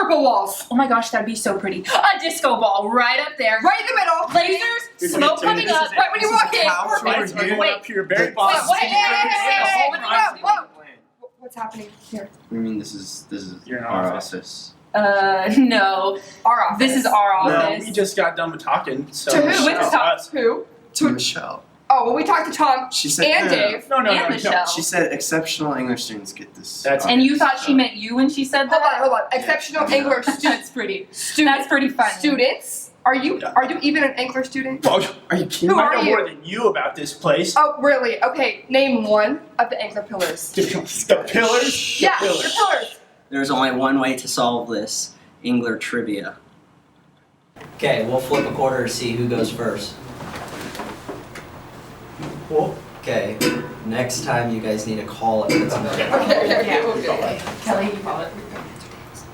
Purple walls. Oh my gosh, that'd be so pretty. A disco ball right up there. Right in the middle. Lasers, smoke coming up right when you walk in. Up here, very Wait, Whoa. What's happening here? I mean, this is Your our office. office. No. Our office. This is our No, office. we just got done with talking. So To who? With us. Who? To Michelle. Oh, well, we talked to Tom She said and Dave. No, and Michelle. She said exceptional English students get this. That's- And you thought she meant you when she said that? Hold on. Exceptional Yeah. English That's pretty. That's pretty funny. students. Are you even an Engler student? Well, Are you kidding? Who I are know you? more than you about this place. Oh, really? Okay, name one of the Engler pillars. The pillars. Yeah, The the pillars. pillars. There's only one way to solve this. Engler trivia. Okay, we'll flip a quarter to see who goes first. Cool. Okay, next time you guys need a call if it's not. Okay, we'll do it. Kelly, you call it.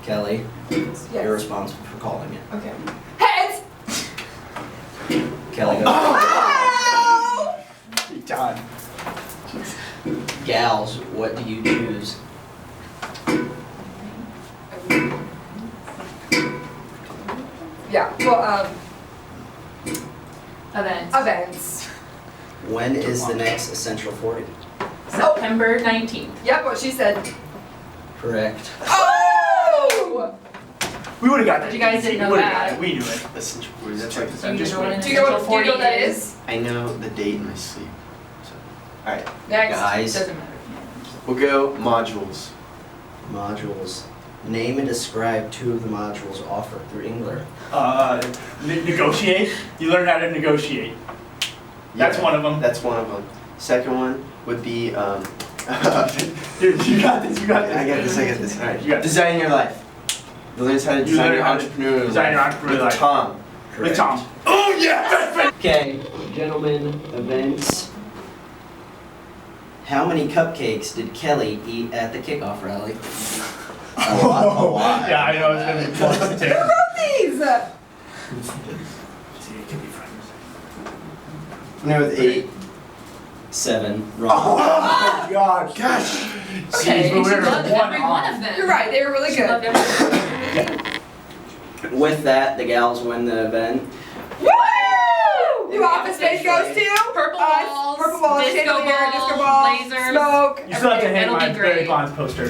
Kelly, Yes. you're responsible for calling it. Okay. Heads! Kelly goes. Oh! You're done. Gals, what do you choose? Yeah, well, Events. events. When is the next Essential 40? September 19th. Yep, what she said. Correct. Oh! We would have got that. You guys didn't know We would've that. got it. We knew it. Essential 40. That's like Do you just know what wait. an Do you know essential what 40 that is? is? I know the date in my sleep. So, all right, Next. Guys, Doesn't matter. we'll go modules. modules. Name and describe two of the modules offered through Engler. Negotiate. You learn how to negotiate. That's one of them. That's one of them. Second one would be Dude, you got this. You got this. I got this. All right. You got this. Design your life. You learn how to design learn your how to entrepreneurial design your life. entrepreneurial With life. Tom. With Tom. Oh yeah. Okay, gentlemen, events. How many cupcakes did Kelly eat at the kickoff rally? A lot. Yeah, I know it's gonna be close to Who 10. wrote these? See, it could be friends. No, with 8. 7. Oh Wrong. my God, gosh. Okay, Jeez, and but she we're loved one every off. one of them. You're right, they were really She loved good. every With that, the gals win the event. Woo! New office space goes to Purple us. walls, Purple walls, disco chandelier, balls, disco balls, lasers. smoke. You still have to hang It'll my be Barry great. Bonds poster.